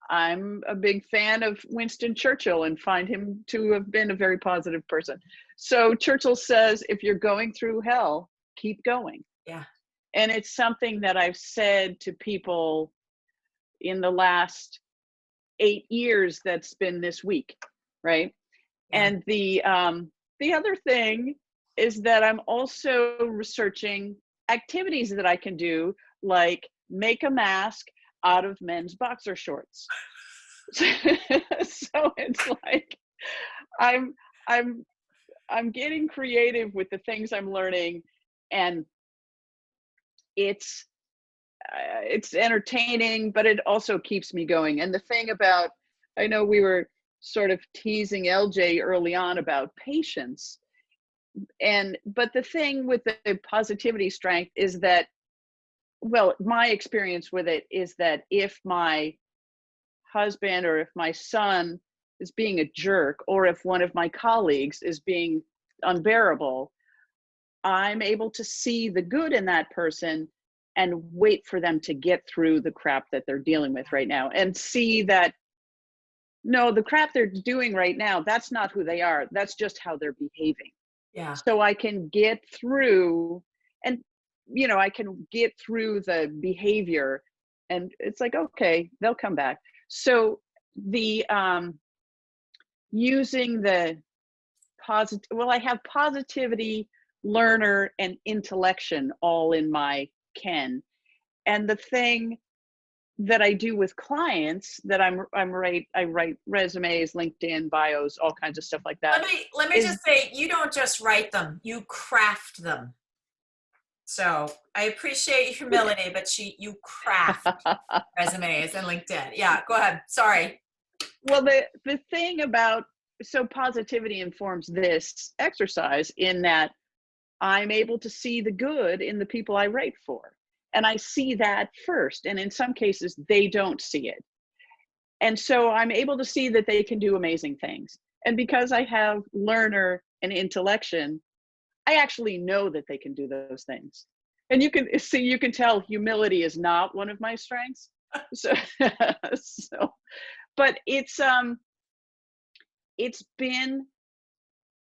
I'm a big fan of Winston Churchill and find him to have been a very positive person. So Churchill says, if you're going through hell, keep going.
Yeah.
And it's something that I've said to people in the last 8 years that's been this week, right? Yeah. And the other thing is that I'm also researching activities that I can do, like make a mask out of men's boxer shorts. So it's like I'm getting creative with the things I'm learning, and it's entertaining, but it also keeps me going. And the thing about, I know we were sort of teasing LJ early on about patience, but the thing with the positivity strength is that, well, my experience with it is that if my husband or if my son is being a jerk, or if one of my colleagues is being unbearable, I'm able to see the good in that person and wait for them to get through the crap that they're dealing with right now, and see that, no, the crap they're doing right now, that's not who they are. That's just how they're behaving.
Yeah.
So I can get through, and, you know, I can get through the behavior, and it's like, okay, they'll come back. So the, using the positive, well, I have positivity, learner, and intellection all in my ken. And the thing that I do with clients that I write resumes, LinkedIn bios, all kinds of stuff like that.
Let me just say, you don't just write them, you craft them. So I appreciate your humility, but you craft resumes and LinkedIn. Yeah, go ahead. Sorry.
Well, the thing about, so positivity informs this exercise in that I'm able to see the good in the people I write for. And I see that first. And in some cases, they don't see it. And so I'm able to see that they can do amazing things. And because I have learner and intellection, I actually know that they can do those things. And you can see, you can tell humility is not one of my strengths. So, but it's been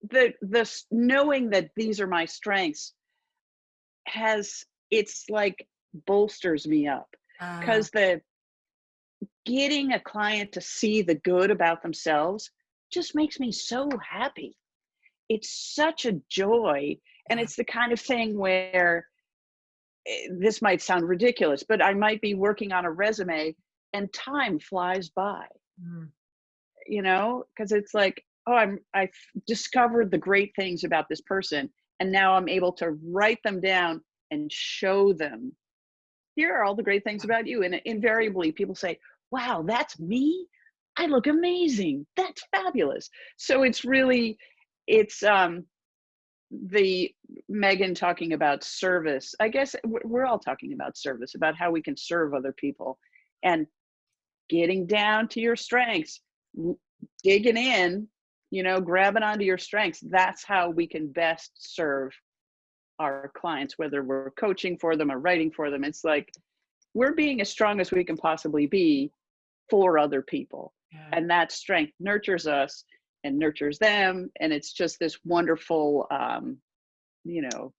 the knowing that these are my strengths it's like bolsters me up, because the getting a client to see the good about themselves just makes me so happy. It's such a joy. And it's the kind of thing where, this might sound ridiculous, but I might be working on a resume and time flies by, you know, because it's like, oh, I've discovered the great things about this person, and now I'm able to write them down and show them, here are all the great things about you. And invariably people say, wow, that's me? I look amazing. That's fabulous. So it's really, it's the Megan talking about service. I guess we're all talking about service, about how we can serve other people, and getting down to your strengths, digging in, you know, grabbing onto your strengths. That's how we can best serve our clients, whether we're coaching for them or writing for them. It's like, we're being as strong as we can possibly be for other people. Yeah. And that strength nurtures us and nurtures them. And it's just this wonderful, you know,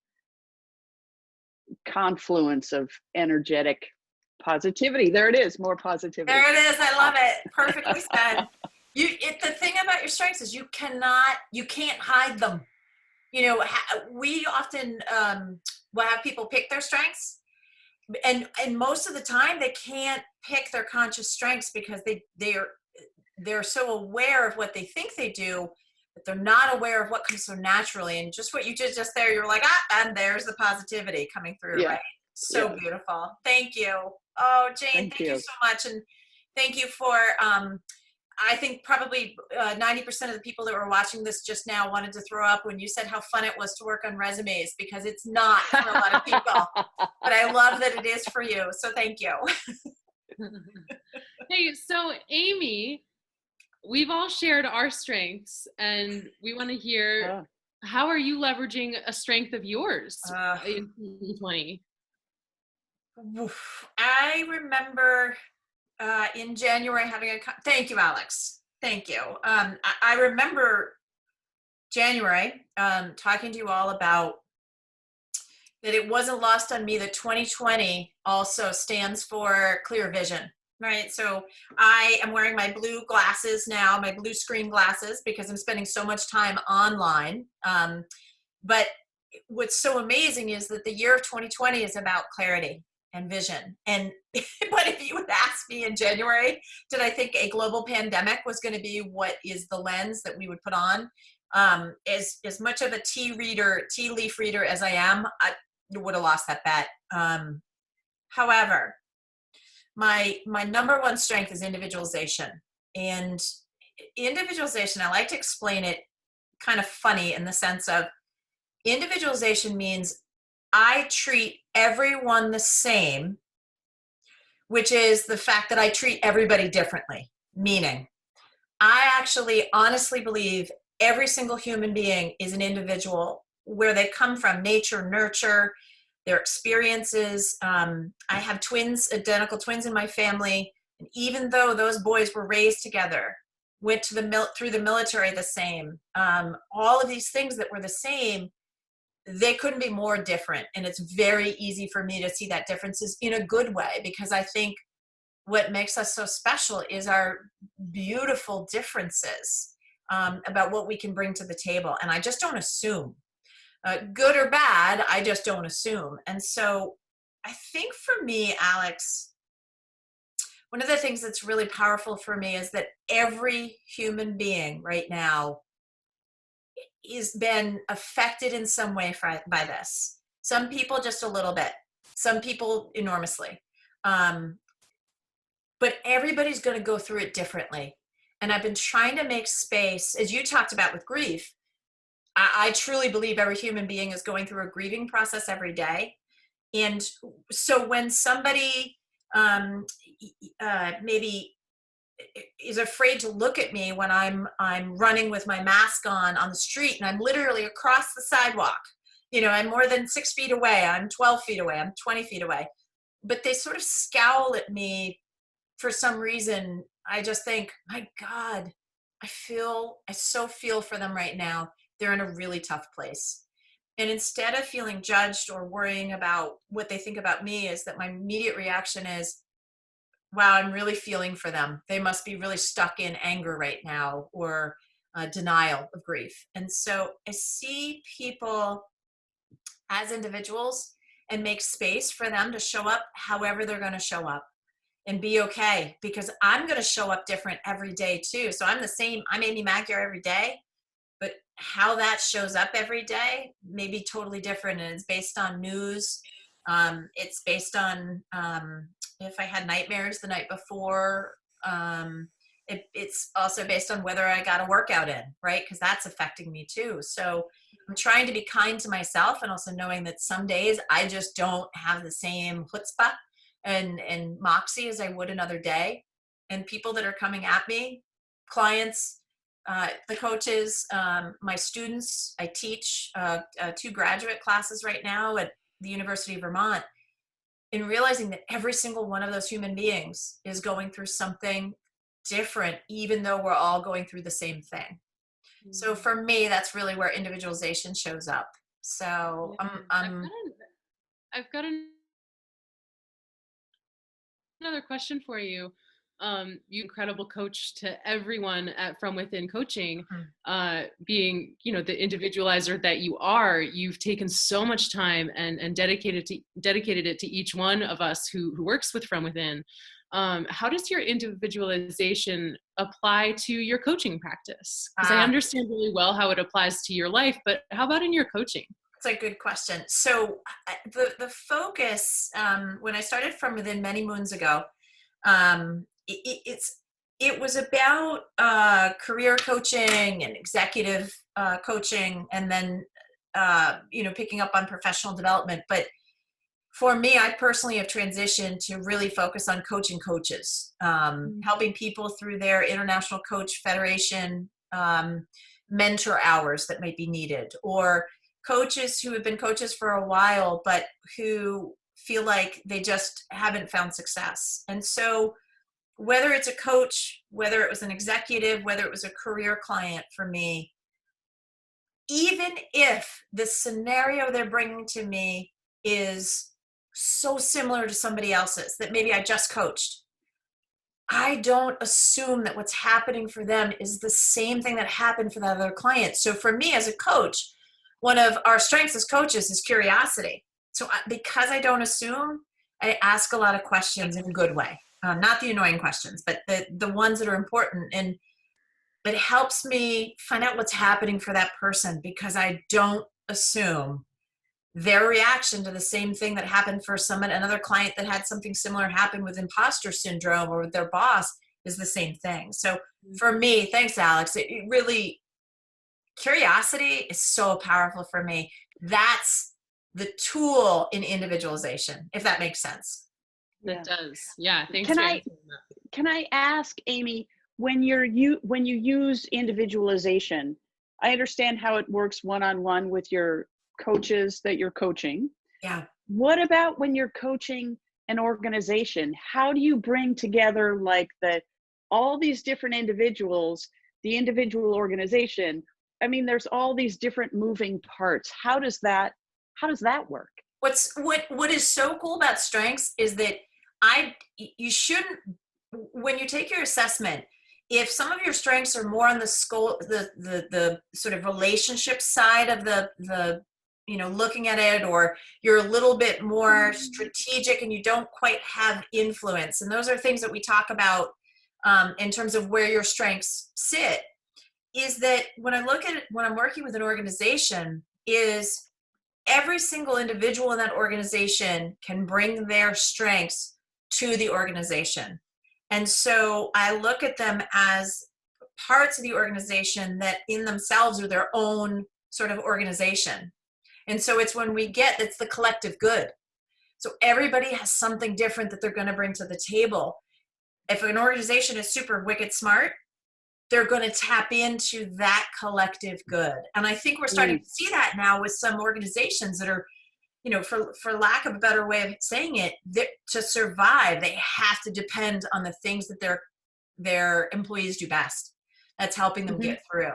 confluence of energetic positivity. There it is, more positivity.
There it is. I love it. Perfectly said. The thing about your strengths is you can't hide them. You know, we often will have people pick their strengths, and most of the time they can't pick their conscious strengths because they're so aware of what they think they do, but they're not aware of what comes so naturally. And just what you did just there, you're like, and there's the positivity coming through, right? So beautiful. Thank you. Oh, Jane, thank you so much. And thank you for, I think probably 90% of the people that were watching this just now wanted to throw up when you said how fun it was to work on resumes, because it's not for a lot of people, but I love that it is for you. So thank you.
Hey, so Amy, we've all shared our strengths, and we want to hear, how are you leveraging a strength of yours in 2020?
I remember in January having thank you, Alex. Thank you. I remember January talking to you all about that it wasn't lost on me that 2020 also stands for clear vision, right? So I am wearing my blue glasses now, my blue screen glasses, because I'm spending so much time online. But what's so amazing is that the year of 2020 is about clarity and vision. And but if you had asked me in January, did I think a global pandemic was going to be what is the lens that we would put on? As much of a tea leaf reader as I am, I would have lost that bet. However, my number one strength is individualization. And individualization, I like to explain it kind of funny in the sense of individualization means I treat everyone the same, which is the fact that I treat everybody differently. Meaning, I actually honestly believe every single human being is an individual, where they come from, nature, nurture, their experiences. I have twins, identical twins in my family. And even though those boys were raised together, went to through the military the same, all of these things that were the same, they couldn't be more different. And it's very easy for me to see that differences in a good way, because I think what makes us so special is our beautiful differences, about what we can bring to the table. And I just don't assume, good or bad, I just don't assume. And so I think for me, Alex, one of the things that's really powerful for me is that every human being right now has been affected in some way by this. Some people just a little bit, some people enormously. But everybody's going to go through it differently. And I've been trying to make space, as you talked about with grief. I truly believe every human being is going through a grieving process every day. And so when somebody maybe is afraid to look at me when I'm running with my mask on the street, and I'm literally across the sidewalk, I'm more than 6 feet away, I'm 12 feet away, I'm 20 feet away, but they sort of scowl at me for some reason, I just think, my God, I so feel for them right now. They're in a really tough place. And instead of feeling judged or worrying about what they think about me, is that my immediate reaction is, wow, I'm really feeling for them. They must be really stuck in anger right now, or denial of grief. And so I see people as individuals and make space for them to show up however they're going to show up. And be okay, because I'm going to show up different every day too. So I'm the same, I'm Amy Magyar every day, but how that shows up every day may be totally different. And it's based on news. It's based on if I had nightmares the night before. It's also based on whether I got a workout in, right? Because that's affecting me too. So I'm trying to be kind to myself, and also knowing that some days I just don't have the same chutzpah and moxie as I would another day. And people that are coming at me, clients, the coaches, my students, I teach 2 graduate classes right now at the University of Vermont, and realizing that every single one of those human beings is going through something different, even though we're all going through the same thing. Mm-hmm. So for me, that's really where individualization shows up. So
I've got another question for you. You incredible coach to everyone at From Within Coaching, being, the individualizer that you are. You've taken so much time and dedicated it to each one of us who works with From Within. How does your individualization apply to your coaching practice? Because I understand really well how it applies to your life, but how about in your coaching?
That's a good question. So the focus, when I started From Within many moons ago, it was about career coaching and executive coaching, and then picking up on professional development. But for me, I personally have transitioned to really focus on coaching coaches, helping people through their International Coach Federation mentor hours that might be needed, or coaches who have been coaches for a while but who feel like they just haven't found success. And so whether it's a coach, whether it was an executive, whether it was a career client for me, even if the scenario they're bringing to me is so similar to somebody else's that maybe I just coached, I don't assume that what's happening for them is the same thing that happened for that other client. So for me as a coach, one of our strengths as coaches is curiosity. So because I don't assume, I ask a lot of questions in a good way. Not the annoying questions, but the ones that are important. And it helps me find out what's happening for that person, because I don't assume their reaction to the same thing that happened for another client that had something similar happen with imposter syndrome or with their boss is the same thing. So for me, thanks, Alex, it really, curiosity is so powerful for me. That's the tool in individualization, if that makes sense.
That does. Yeah. Thanks.
Can I ask, Amy, when you use individualization, I understand how it works one-on-one with your coaches that you're coaching.
Yeah.
What about when you're coaching an organization? How do you bring together like all these different individuals, the individual organization? I mean, there's all these different moving parts. How does that work?
What is so cool about strengths is that you shouldn't, when you take your assessment, if some of your strengths are more on the sort of relationship side of the looking at it, or you're a little bit more strategic and you don't quite have influence, and those are things that we talk about in terms of where your strengths sit, is that when I'm working with an organization, is every single individual in that organization can bring their strengths to the organization. And so I look at them as parts of the organization that in themselves are their own sort of organization. And so it's it's the collective good. So everybody has something different that they're going to bring to the table. If an organization is super wicked smart, they're going to tap into that collective good. And I think we're starting to see that now with some organizations that are, for lack of a better way of saying it, to survive, they have to depend on the things that their employees do best. That's helping them get through.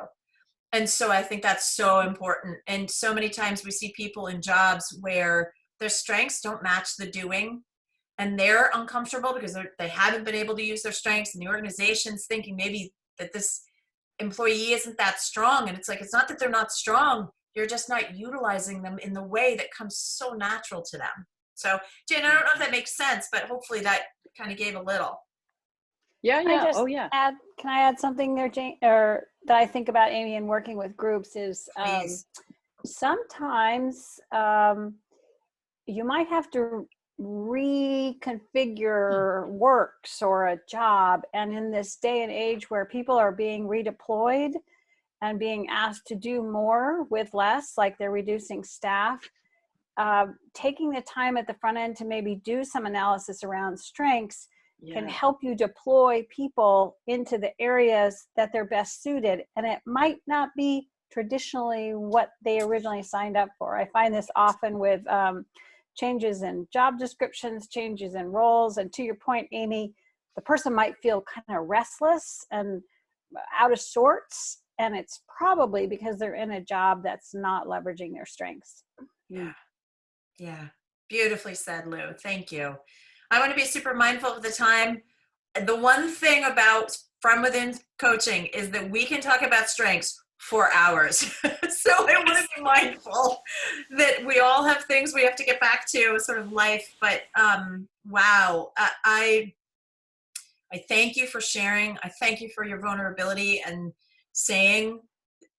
And so I think that's so important. And so many times we see people in jobs where their strengths don't match the doing, and they're uncomfortable because they haven't been able to use their strengths, and the organization's thinking maybe that this employee isn't that strong. And it's like, it's not that they're not strong, you're just not utilizing them in the way that comes so natural to them. So Jane, I don't know if that makes sense, but hopefully that kind of gave a little.
Yeah.
Can I add something there, Jane, or that I think about, Amy, and working with groups is sometimes you might have to reconfigure works or a job. And in this day and age where people are being redeployed and being asked to do more with less, like they're reducing staff, taking the time at the front end to maybe do some analysis around strengths can help you deploy people into the areas that they're best suited. And it might not be traditionally what they originally signed up for. I find this often with changes in job descriptions, changes in roles. And to your point, Amy, the person might feel kind of restless and out of sorts. And it's probably because they're in a job that's not leveraging their strengths.
Yeah. Beautifully said, Lou. Thank you. I want to be super mindful of the time. The one thing about FromWithin Coaching is that we can talk about strengths for hours. So I want to be mindful that we all have things we have to get back to, sort of life. But wow, I thank you for sharing. I thank you for your vulnerability and saying,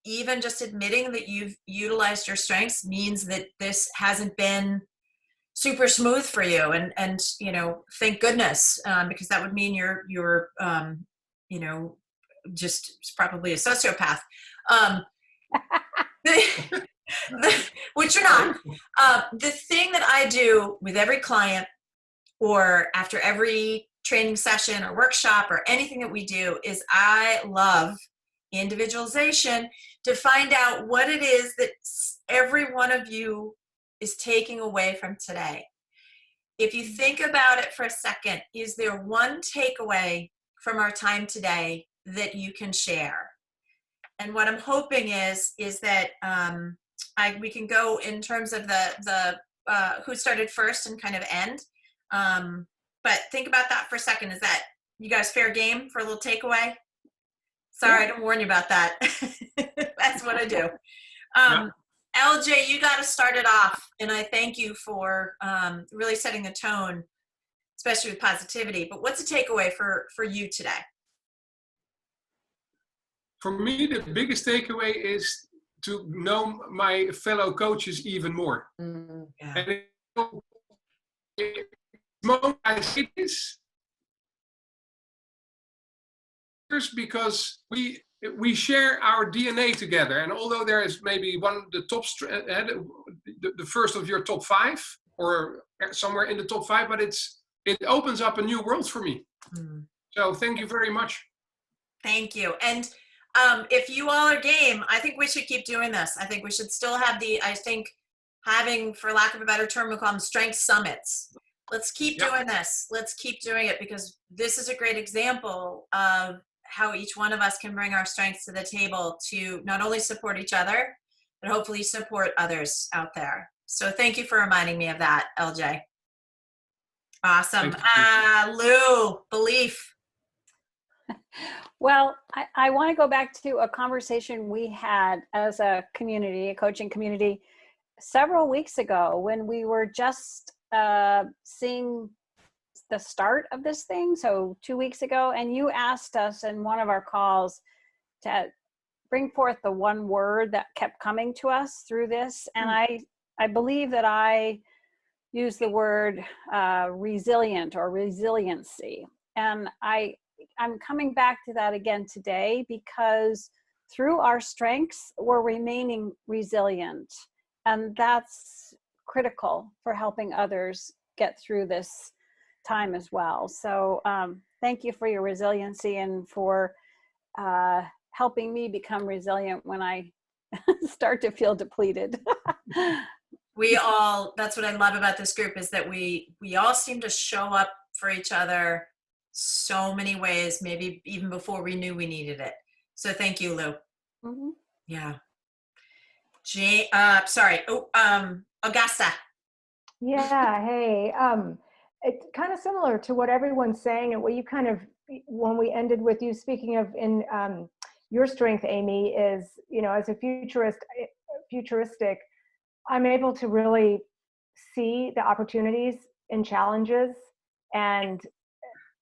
even just admitting that you've utilized your strengths means that this hasn't been super smooth for you. And thank goodness, because that would mean you're just probably a sociopath. Which you're not. The thing that I do with every client, or after every training session or workshop or anything that we do, is I love individualization to find out what it is that every one of you is taking away from today. If you think about it for a second, is there one takeaway from our time today that you can share? And what I'm hoping is that we can go in terms of the who started first and kind of end. But think about that for a second. Is that you guys fair game for a little takeaway? Sorry, I didn't warn you about that. That's what I do. LJ, you got to start it off. And I thank you for really setting the tone, especially with positivity. But what's a takeaway for you today?
For me, the biggest takeaway is to know my fellow coaches even more.
Yeah.
And the moment I see this, because we share our DNA together, and although there is maybe one of the top, the first of your top 5 or somewhere in the top 5, but it opens up a new world for me. So thank you very much.
Thank you. And if you all are game, I think we should keep doing this. I think we should still have having, for lack of a better term, we'll call them strength summits. Let's keep doing this. Let's keep doing it, because this is a great example of how each one of us can bring our strengths to the table to not only support each other, but hopefully support others out there. So thank you for reminding me of that, LJ. Awesome. Lou, belief.
Well, I want to go back to a conversation we had as a community, a coaching community, several weeks ago when we were just seeing the start of this thing. So 2 weeks ago, and you asked us in one of our calls to bring forth the one word that kept coming to us through this. And I believe that I used the word resilient or resiliency. And I'm coming back to that again today, because through our strengths, we're remaining resilient. And that's critical for helping others get through this time as well. So thank you for your resiliency and for helping me become resilient when I start to feel depleted.
That's what I love about this group, is that we all seem to show up for each other so many ways, maybe even before we knew we needed it. So thank you, Lou.
Mm-hmm.
Yeah. Augusta.
Yeah, hey, it's kind of similar to what everyone's saying, and what you kind of, when we ended with you speaking of in your strength, Amy, is, as a futuristic, I'm able to really see the opportunities and challenges and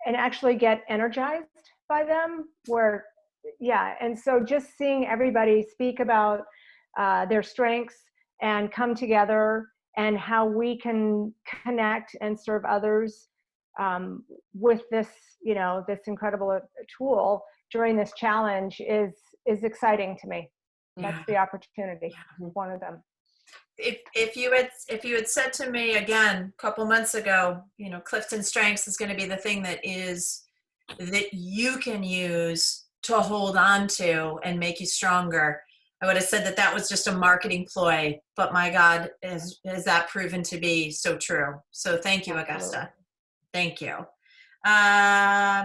actually get energized by them, and so just seeing everybody speak about their strengths and come together, and how we can connect and serve others with this, this incredible tool during this challenge is exciting to me. That's the opportunity, one of them.
If you had said to me again a couple months ago, CliftonStrengths is going to be the thing that you can use to hold on to and make you stronger, I would have said that was just a marketing ploy. But my God, has that proven to be so true? So thank you, Augusta. Thank you.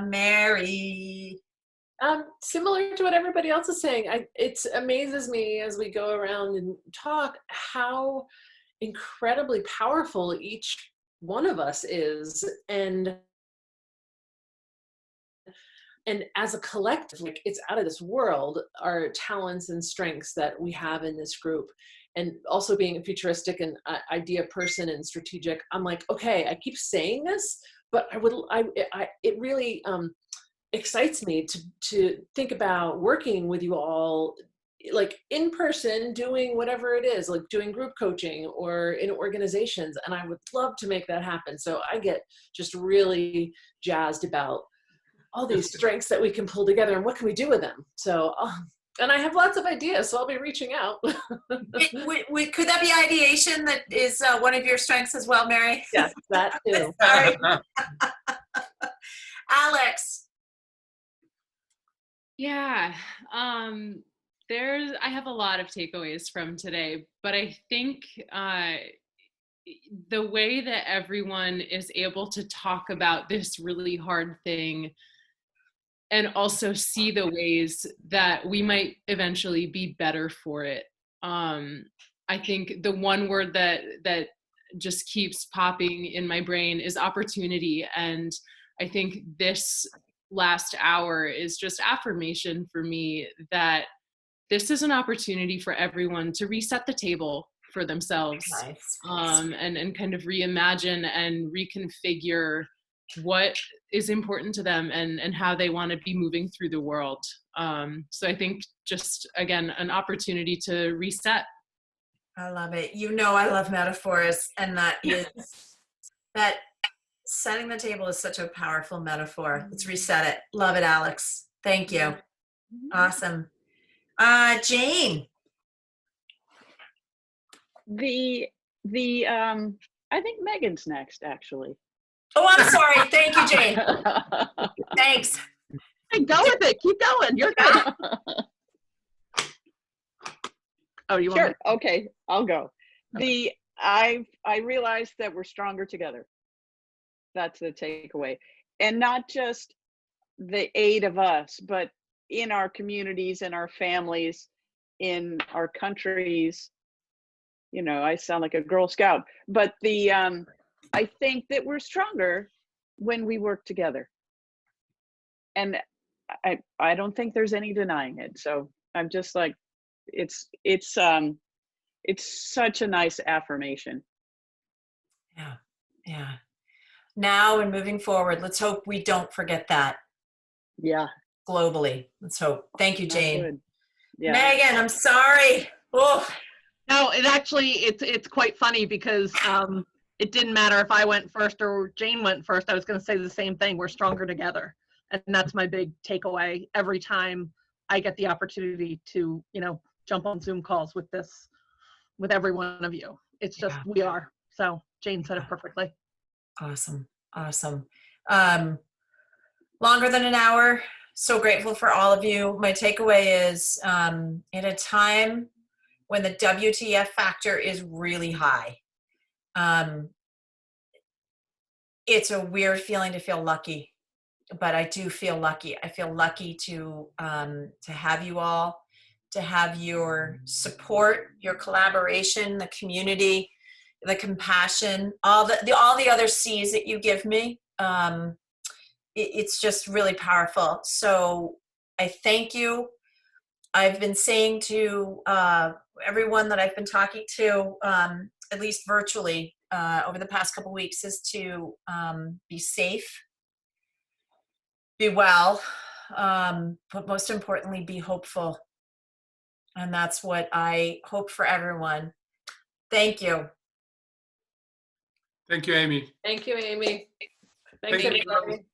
Mary.
Similar to what everybody else is saying, it amazes me as we go around and talk how incredibly powerful each one of us is, and as a collective, like, it's out of this world, our talents and strengths that we have in this group. And also being a futuristic and idea person and strategic, I'm like, okay, I keep saying this, but it really excites me to think about working with you all, like in person, doing whatever it is, like doing group coaching or in organizations. And I would love to make that happen. So I get just really jazzed about all these strengths that we can pull together and what can we do with them. So, and I have lots of ideas, so I'll be reaching out. Could
that be ideation that is one of your strengths as well, Mary?
Yes, that too.
Sorry. Alex.
Yeah, I have a lot of takeaways from today, but I think the way that everyone is able to talk about this really hard thing and also see the ways that we might eventually be better for it. I think the one word that just keeps popping in my brain is opportunity. And I think this last hour is just affirmation for me that this is an opportunity for everyone to reset the table for themselves.
Nice.
And kind of reimagine and reconfigure what is important to them and how they want to be moving through the world. So I think just, again, an opportunity to reset.
I love it. I love metaphors, and that setting the table is such a powerful metaphor. Let's reset it. Love it, Alex. Thank you. Awesome. Jane.
I think Megan's next, actually.
Oh, I'm sorry. Thank you, Jane. Thanks.
Hey, go with it. Keep going. You're good. Oh, you want
Sure.
me?
Okay, I'll go.
Okay.
I realized that we're stronger together. That's the takeaway. And not just the 8 of us, but in our communities, in our families, in our countries. You know, I sound like a Girl Scout, but I think that we're stronger when we work together. And I don't think there's any denying it. So I'm just like, it's such a nice affirmation.
Yeah. Yeah. Now and moving forward, let's hope we don't forget that
Yeah.
globally. Let's hope. Thank you,
Not
Jane.
good. Yeah.
Megan, I'm sorry. Oh,
No, it's quite funny because it didn't matter if I went first or Jane went first. I was going to say the same thing. We're stronger together, and that's my big takeaway every time I get the opportunity to, jump on Zoom calls with every one of you. It's just,
yeah.
we are. So Jane said it perfectly.
Awesome. Awesome. Longer than an hour. So grateful for all of you. My takeaway is in a time when the WTF factor is really high, it's a weird feeling to feel lucky, but I do feel lucky. I feel lucky to have you all, to have your support, your collaboration, the community, the compassion, all the other C's that you give me. It's just really powerful. So I thank you. I've been saying to everyone that I've been talking to, at least virtually, over the past couple weeks, is to be safe, be well, but most importantly, be hopeful. And that's what I hope for everyone. Thank you.
Thank you, Amy.
Thank you, Amy.
Thank
Thanks,
you,
everybody.